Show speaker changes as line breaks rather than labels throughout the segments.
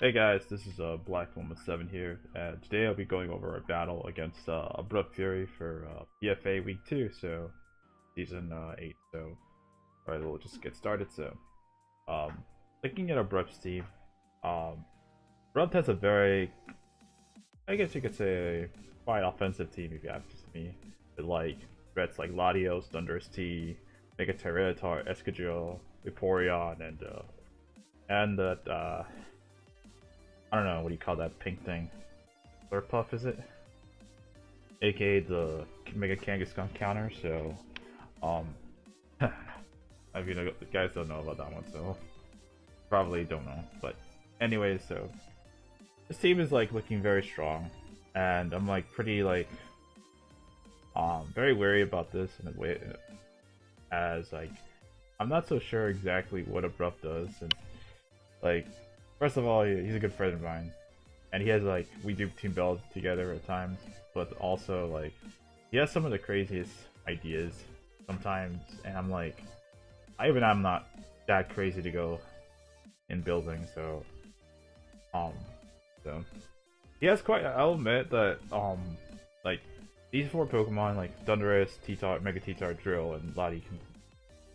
Hey guys, this is Black Woman 7 here, and today I'll be going over a battle against Abruptfury for PFA Week 2, so Season 8. So, alright, we'll just get started. So, looking at Abrupt's team, Abrupt has a very, I guess you could say, quite offensive team if you ask me. With like threats like Latios, Thunderous T, Mega Tyranitar, Escadrille, Vaporeon, and that I don't know, what do you call that pink thing? Slurpuff, is it? AKA the Mega Kangaskhan counter, so, I mean, you guys don't know about that one, so probably don't know. But anyways, so this team is like looking very strong, and I'm like pretty like very wary about this in a way, as like I'm not so sure exactly what Abrupt does, and like first of all, he's a good friend of mine, and he has like we do team build together at times, but also like he has some of the craziest ideas sometimes, and I'm like, I'm not that crazy to go in building, so so he has quite. I'll admit that like these four Pokemon like Thundurus, T-Tar, Mega T-Tar, Drill, and Lati can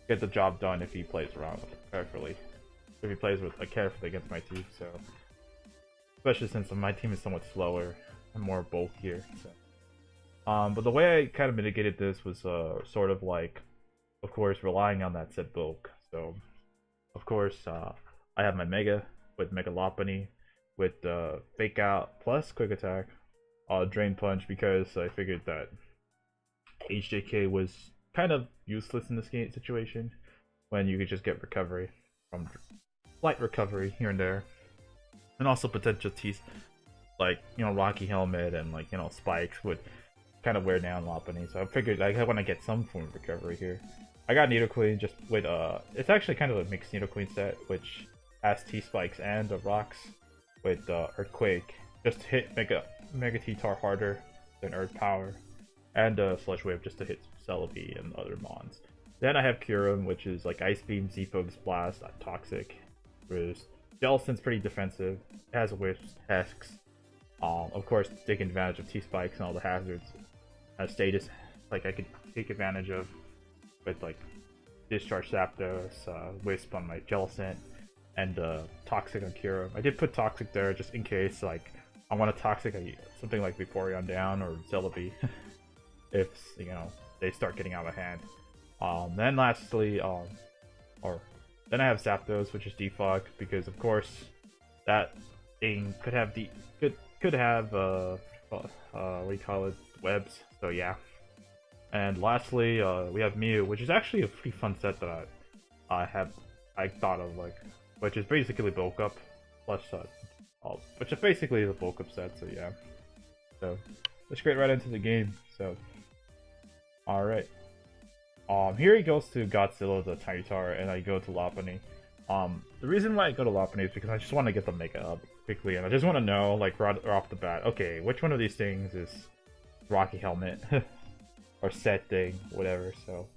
get the job done if he plays around carefully. If he plays with carefully against my team, so especially since my team is somewhat slower and more bulkier. So. But the way I kind of mitigated this was sort of like, of course, relying on that set bulk. So, of course, I have my Mega with Mega Lopunny with Fake Out plus Quick Attack, Drain Punch, because I figured that HJK was kind of useless in this game situation when you could just get recovery from light recovery here and there, and also potential T's like Rocky Helmet and like Spikes would kind of wear down Lopunny. So I figured I want to get some form of recovery here. I got Nidoking just with it's actually kind of a mixed Nidoking set, which has T Spikes and rocks with Earthquake, just to hit Mega T-Tar harder than Earth Power, and Sludge Wave just to hit Celebi and other mons. Then I have Kyurem, which is like Ice Beam, Z-Focus Blast, Toxic. Jellicent's pretty defensive. It has Wisp, Hexx. Of course, taking advantage of T-Spikes and all the hazards. Has Status, like I could take advantage of with like Discharge Zapdos, Wisp on my Jellicent, and Toxic on Kyurem. I did put Toxic there just in case, like I want a Toxic, something like Vaporeon down or Celebi, if they start getting out of hand. Then lastly, then I have Zapdos, which is Defog, because of course that thing could have what do you call it, webs. So yeah. And lastly, we have Mew, which is actually a pretty fun set that I thought of, like, which is basically bulk up plus which is basically the bulk up set. So yeah. So let's get right into the game. So all right. Here he goes to Godzilla, the Tyranitar, and I go to Lopunny. The reason why I go to Lopunny is because I just want to get the Mega up quickly, and I just want to know, like, right off the bat, okay, which one of these things is Rocky Helmet or Set Thing, whatever. So,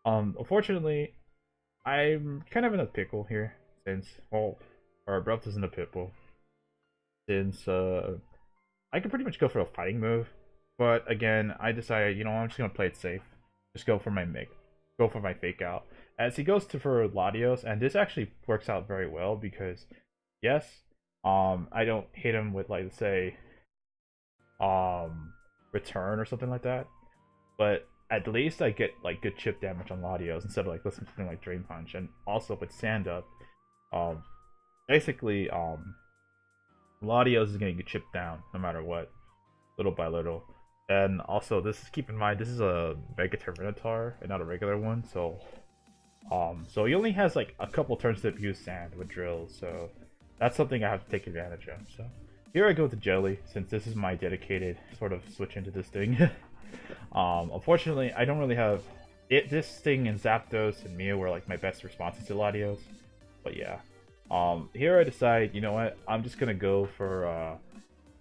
unfortunately, I'm kind of in a pickle here since, well, or Abrupt is in a pickle since I could pretty much go for a fighting move. But again, I decided, I'm just gonna play it safe. Just go for my Fake Out. As he goes for Latios, and this actually works out very well because, yes, I don't hit him with, like, say, Return or something like that. But at least I get like good chip damage on Latios instead of like something like Drain Punch. And also with Sand Up, basically, Latios is gonna get chipped down no matter what, little by little. And also, keep in mind, this is a Mega Tyranitar and not a regular one, so he only has like a couple turns to abuse Sand with Drill, so that's something I have to take advantage of. So here I go with the Jelly, since this is my dedicated sort of switch into this thing. Unfortunately, I don't really have this thing, and Zapdos and Mew were like my best responses to Latios, but yeah. Here I decide, you know what, I'm just gonna go for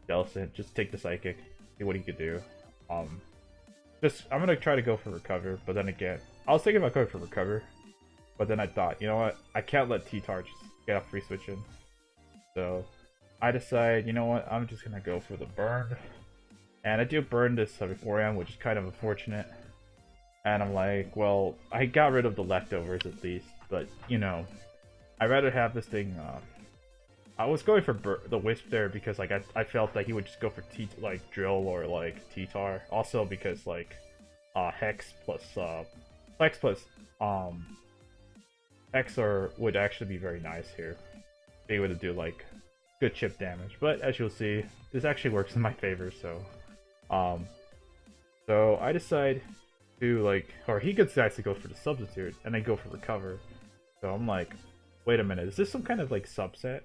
Jellicent, just take the Psychic, see what he could do. I'm gonna try to go for Recover, but then again, I was thinking about going for Recover, but then I thought, you know what, I can't let T-Tar just get off free switching. So I decide, you know what, I'm just gonna go for the burn. And I do burn this Vaporeon, which is kind of unfortunate. And I'm like, well, I got rid of the leftovers at least, but you know, I'd rather have this thing. I was going for the Wisp there because like I felt like he would just go for like Drill or like T-Tar. Also because like Hex plus Flex plus Hex would actually be very nice here. Be able to do like good chip damage. But as you'll see, this actually works in my favor. So I decide to like, or he decides to go for the substitute, and I go for recover. So I'm like, wait a minute, is this some kind of like subset?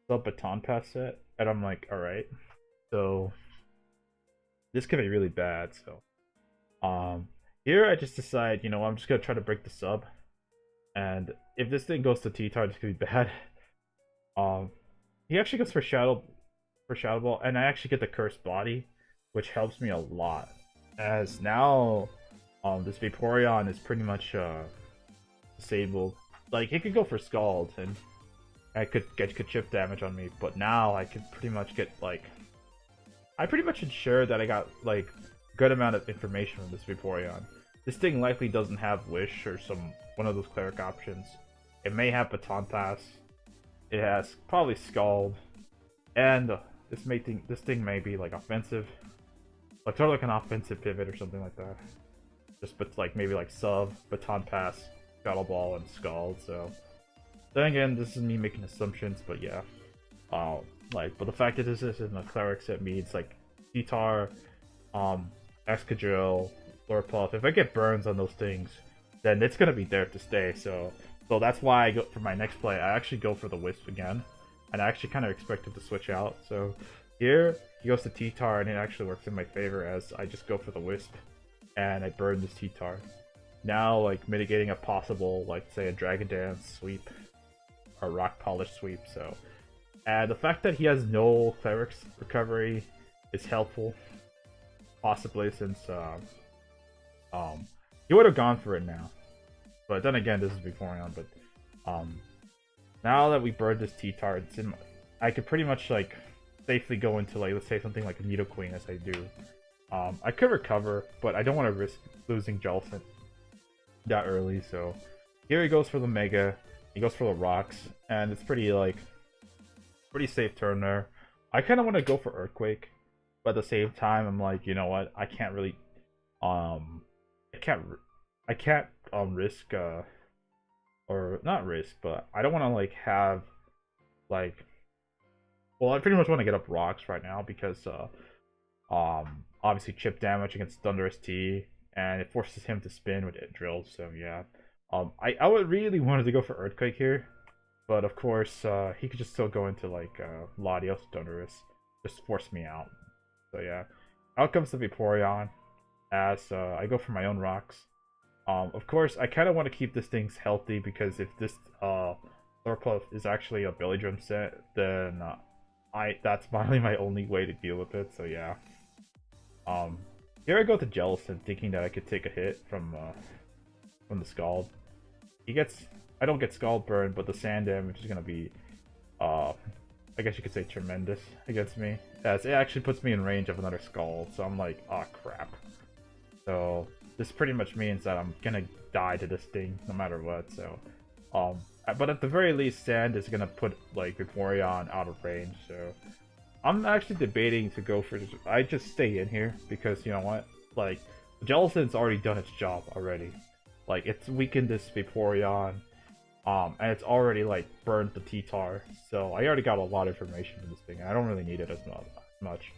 Sub baton pass set? And I'm like, alright. So this could be really bad, so here I just decide, you know, I'm just gonna try to break the sub. And if this thing goes to T-Tar, it's gonna be bad. He actually goes for Shadow Ball, and I actually get the Cursed Body, which helps me a lot. As now this Vaporeon is pretty much disabled. Like, it could go for Scald, and I could get chip damage on me, but now I could pretty much get, like... I pretty much ensure that I got, like, good amount of information from this Vaporeon. This thing likely doesn't have Wish or one of those Cleric options. It may have Baton Pass. It has probably Scald. And this thing may be, like, offensive. Like, sort of like an offensive pivot or something like that. Just, but, like, maybe, like, Sub, Baton Pass, Shadow Ball, and Scald, so... Then again, this is me making assumptions, but yeah. But the fact that this isn't a Cleric set means, like, T-Tar, Excadrill, Slurpuff, if I get burns on those things, then it's gonna be there to stay, so that's why I go for my next play, I actually go for the Wisp again. And I actually kind of expected to switch out, so here, he goes to T-Tar, and it actually works in my favor as I just go for the Wisp, and I burn this T-Tar. Now, like, mitigating a possible, like, say, a Dragon Dance sweep, or Rock Polish sweep, so... And the fact that he has no Cleric's recovery is helpful, possibly, since, he would have gone for it now. But then again, this is Vaporeon, but, now that we burned this T-Tar, I could pretty much, like, safely go into, like, let's say something like a Nidoking as I do. I could recover, but I don't want to risk losing Jellicent that early, so... Here he goes for the Mega, he goes for the Rocks, and it's pretty, like... pretty safe turn there. I kind of want to go for Earthquake, but at the same time, I'm like, you know what? I can't really... I can't risk, or not risk, but I don't want to, like, have, like... Well, I pretty much want to get up Rocks right now because, obviously chip damage against Thunderous T, and it forces him to spin with it drills, so yeah. I would really wanted to go for Earthquake here, but of course, he could just still go into, like, Latios, Thunderous, just force me out. So yeah. Out comes the Vaporeon, as I go for my own Rocks. Of course, I kind of want to keep this thing healthy, because if this Slurpuff is actually a Belly Drum set, then that's probably my only way to deal with it, so yeah. Here I go to Jellicent, thinking that I could take a hit from the Scald. I don't get Scald burn, but the sand damage is gonna be, I guess you could say tremendous against me, as it actually puts me in range of another Scald, so I'm like, oh crap. So this pretty much means that I'm gonna die to this thing no matter what, so, but at the very least, Sand is gonna put, like, Vaporeon out of range, so I'm actually debating to go for... I just stay in here, because, you know what? Like, Jellicent's already done its job already. Like, it's weakened this Vaporeon, and it's already, like, burned the T-Tar, so I already got a lot of information from this thing, and I don't really need it as much.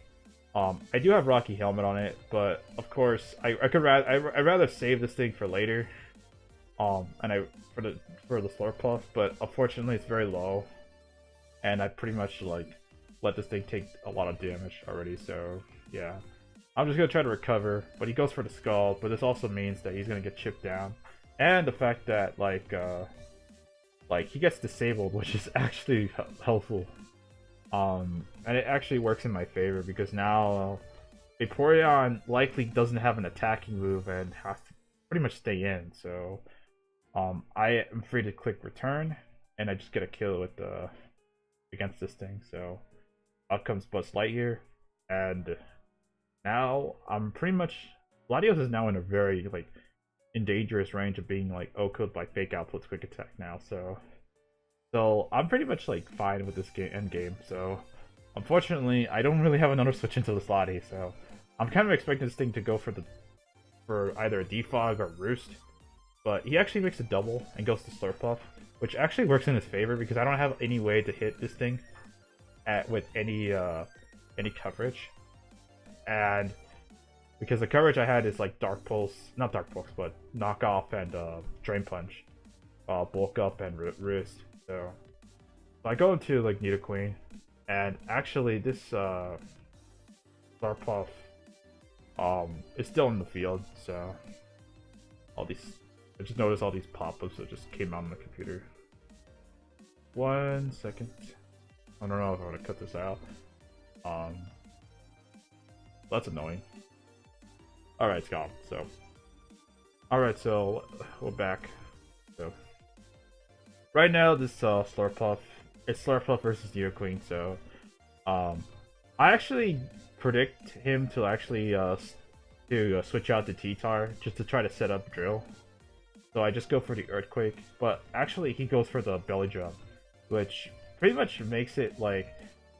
I do have Rocky Helmet on it, but, of course, I'd rather save this thing for later. And for the Slurpuff, but unfortunately it's very low, and I pretty much, like, let this thing take a lot of damage already, so yeah. I'm just gonna try to recover, but he goes for the Skull, but this also means that he's gonna get chipped down, and the fact that, like, he gets disabled, which is actually helpful, and it actually works in my favor, because now Vaporeon likely doesn't have an attacking move and has to pretty much stay in, so I am free to click return, and I just get a kill with the against this thing. So out comes Buzz Lightyear, and now I'm pretty much Latios is now in a very like in dangerous range of being like OHKO'd by fake out plus quick attack now. So I'm pretty much like fine with this end game. So unfortunately, I don't really have another switch into the Lati, so I'm kind of expecting this thing to go for either a defog or roost. But he actually makes a double and goes to Slurpuff, which actually works in his favor because I don't have any way to hit this thing with any coverage, and because the coverage I had is like Dark Pulse, not Dark Pulse, but Knock Off and Drain Punch, Bulk Up and Roost. So I go into like Nidoqueen, and actually this Slurpuff is still in the field. So I just noticed all these pop-ups that just came out on the computer. 1 second. I don't know if I want to cut this out. That's annoying. Alright, it's gone. So, alright, so we're back. So, right now this Slurpuff, it's Slurpuff versus Nidoqueen. So, I actually predict him to actually switch out to T-Tar just to try to set up Drill. So I just go for the Earthquake, but actually he goes for the Belly Drum, which pretty much makes it like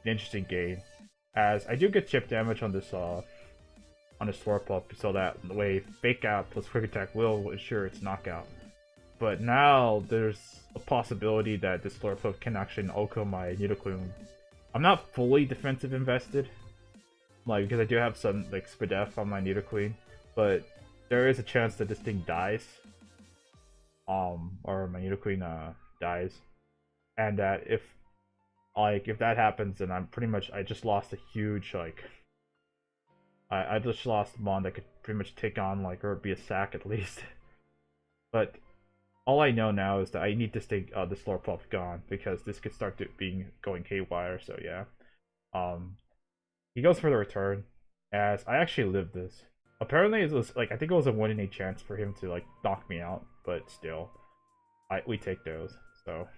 an interesting game, as I do get chip damage on this Slurpuff, so that the way Fake Out plus Quick Attack will ensure its knockout. But now there's a possibility that this Slurpuff can actually OHKO my Nidoqueen. I'm not fully defensive invested, like because I do have some like Spadef on my Nidoqueen, but there is a chance that this thing dies. Or my Nidoqueen dies, and that if that happens, then I just lost a huge I just lost a mon that could pretty much take on or be a sack at least. But all I know now is that I need to stay the Slurpuff gone because this could start going haywire. So yeah, he goes for the return, as I actually lived this. Apparently it was I think it was a 1 in 8 chance for him to knock me out, but still, we take those. So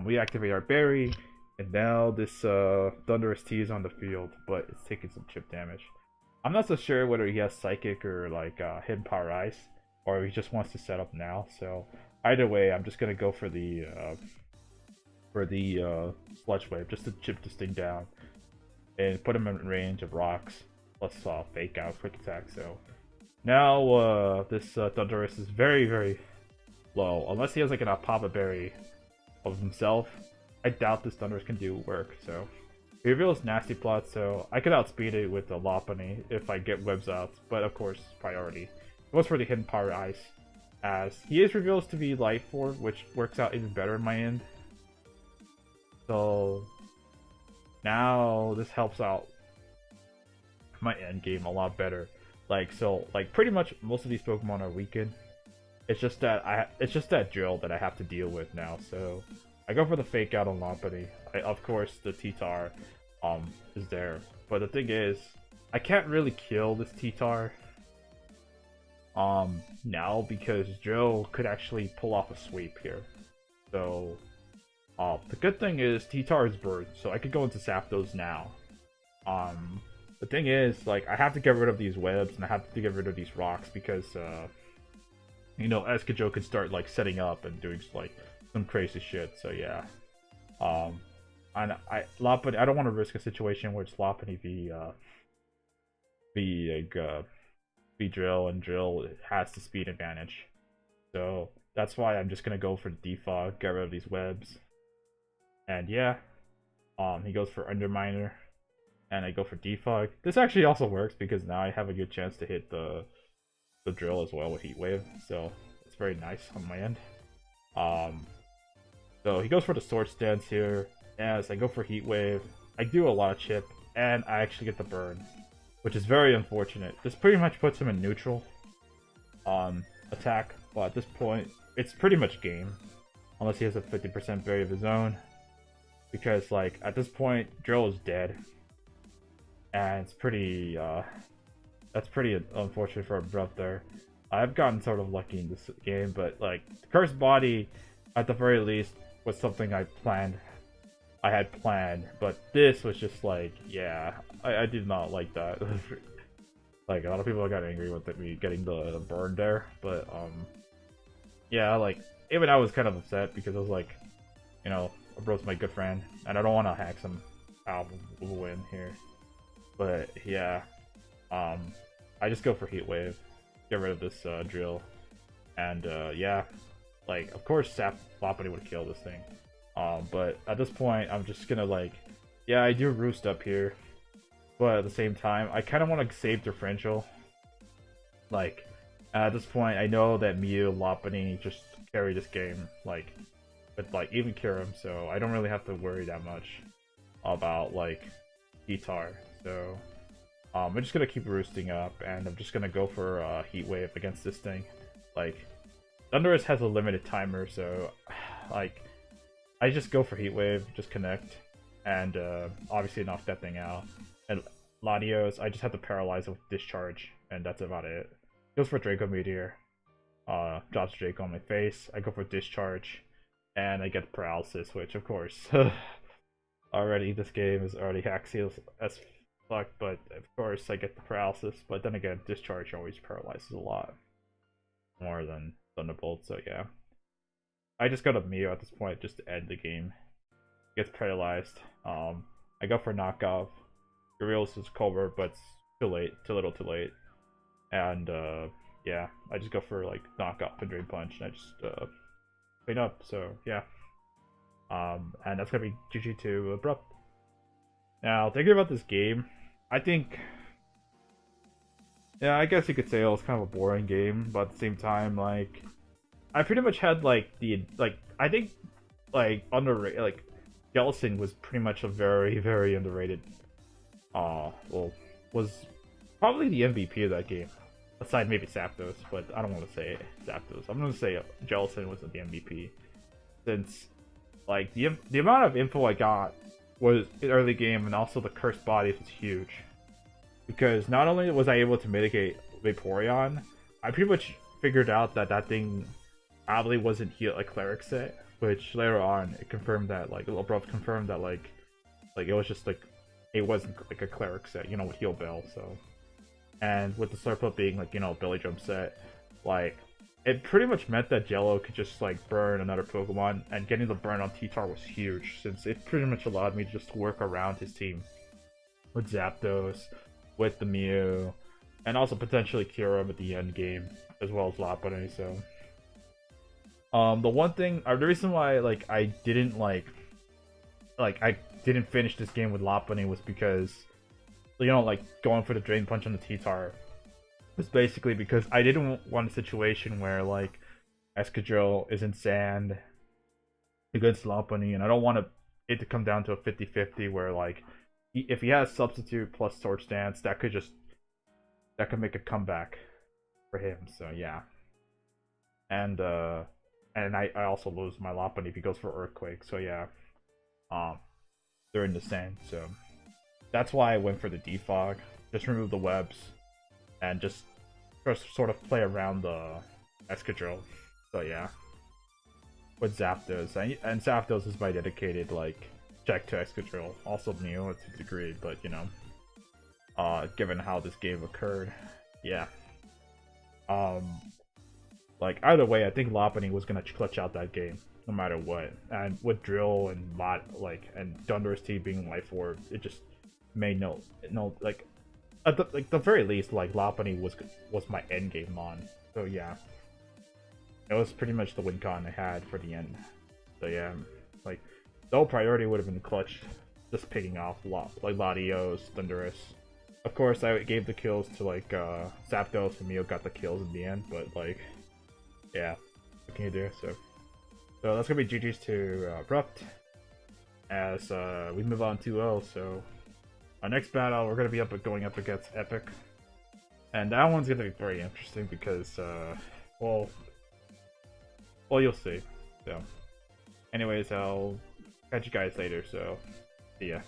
we activate our berry, and now this Thunderous T is on the field, but it's taking some chip damage. I'm not so sure whether he has Psychic or Hidden Power Ice, or he just wants to set up now. So either way, I'm just gonna go for the Sludge Wave just to chip this thing down and put him in range of rocks plus Fake Out, Quick Attack. So now this Thunderous is very, very low. Unless he has an Papa Berry of himself, I doubt this Thunderous can do work. So he reveals Nasty Plot, so I could outspeed it with the Lopunny if I get webs out, but of course, priority. It goes for the Hidden Power Ice, as he is reveals to be Life Orb, which works out even better in my end. So now this helps out my end game a lot better. Pretty much most of these Pokemon are weakened. It's just that Drill that I have to deal with now. So I go for the Fake Out on Lopunny. Of course, the T-Tar is there, but the thing is, I can't really kill this T-Tar now because Drill could actually pull off a sweep here. So the good thing is T-Tar is Bird, so I could go into Zapdos now. The thing is, I have to get rid of these webs and I have to get rid of these rocks because Escajo could start setting up and doing some crazy shit. So yeah, and I don't want to risk a situation where it's Lopunny v Drill, and Drill has the speed advantage. So that's why I'm just gonna go for Defog, get rid of these webs, and yeah, he goes for Underminer, and I go for Defog. This actually also works because now I have a good chance to hit the Drill as well with Heat Wave. So it's very nice on my end. So he goes for the Sword Stance here. As I go for Heat Wave, I do a lot of chip, and I actually get the burn, which is very unfortunate. This pretty much puts him in neutral attack, but at this point, it's pretty much game, unless he has a 50% berry of his own, because at this point, Drill is dead, and it's pretty that's pretty unfortunate for Abrupt there. I've gotten sort of lucky in this game, but the Cursed Body, at the very least, was something I planned I had planned, but this was just like, yeah, I did not like that. Like, a lot of people got angry with me getting the burn there, but, yeah, like, even I was kind of upset because I was like, you know, Abrupt's my good friend, and I don't want to hack some album win here. But, yeah, I just go for Heat Wave, get rid of this, drill, and, yeah, like, of course, Sap Lopunny would kill this thing. But at this point, I'm just gonna, like, yeah, I do Roost up here, but at the same time, I kind of want to save differential. Like, at this point, I know that Mew, Lopunny just carry this game, like, with, like, even Kyurem, so I don't really have to worry that much about, like, Guitar. So, I'm just gonna keep roosting up, and I'm just gonna go for Heat Wave against this thing. Like, Thundurus has a limited timer, so, like, I just go for Heat Wave, just connect, and obviously knock that thing out. And Latios, I just have to paralyze it with Discharge, and that's about it. Goes for Draco Meteor, drops Draco on my face, I go for Discharge, and I get Paralysis, which of course, already this game is already hacky as fuck, but of course I get the Paralysis, but then again, Discharge always paralyzes a lot more than Thunderbolt, so yeah. I just got a Mew at this point just to end the game. Gets paralyzed. I go for knockoff. Reveals his Cobra, but it's too late, too little, too late. And yeah, I just go for like knockoff and Drain Punch, and I just clean up. So yeah, and that's gonna be GG to Abrupt. Now thinking about this game, I think, yeah, I guess you could say it was kind of a boring game, but at the same time, like, I pretty much had like I think like underrated, like Jellicent was pretty much a very, very underrated, well, was probably the MVP of that game, aside maybe Zapdos, but I don't want to say Zapdos. I'm gonna say Jellicent was the MVP, since like the amount of info I got was in early game, and also the cursed bodies was huge, because not only was I able to mitigate Vaporeon, I pretty much figured out that that thing probably wasn't a cleric set, which later on it confirmed that, like, Abrupt confirmed that like it was just like, it wasn't like a cleric set, you know, with Heal Bell. So, and with the Slurpup being like, you know, Billy Jump set, like, it pretty much meant that Jello could just like burn another Pokemon, and getting the burn on T-Tar was huge, since it pretty much allowed me to just work around his team with Zapdos, with the Mew, and also potentially Kyurem at the end game, as well as Lopunny. So the one thing, the reason why like I didn't I didn't finish this game with Lopunny was because, you know, like going for the Drain Punch on the T-Tar was basically because I didn't want a situation where like Escadrille is in sand against Lopunny, and I don't want it to come down to a 50-50 where like if he has Substitute plus Swords Dance, that could make a comeback for him. So yeah, and I also lose my Lopunny if he goes for Earthquake. So yeah, they're in the sand. So that's why I went for the Defog. Just remove the webs and just sort of play around the Escadrille. So yeah, with Zapdos, and Zapdos is my dedicated like check to Escadrille. Also Mew to a degree, but you know, given how this game occurred, yeah. Like, either way, I think Lopunny was gonna clutch out that game, no matter what. And with Drill and and Thundurus T being Life Orb, it just made no like, at the very least, like Lopunny was my end game mon. So yeah, it was pretty much the win con I had for the end. So yeah, like the whole priority would have been clutch, just picking off like Latios, Thundurus. Of course, I gave the kills to like Zapdos, and Mew got the kills in the end, but like, yeah, what can you do? So that's gonna be GG's to Abrupt, as we move on 2-0. So our next battle, we're gonna be going up against Epic, and that one's gonna be very interesting because well, you'll see. So anyways, I'll catch you guys later. So see ya.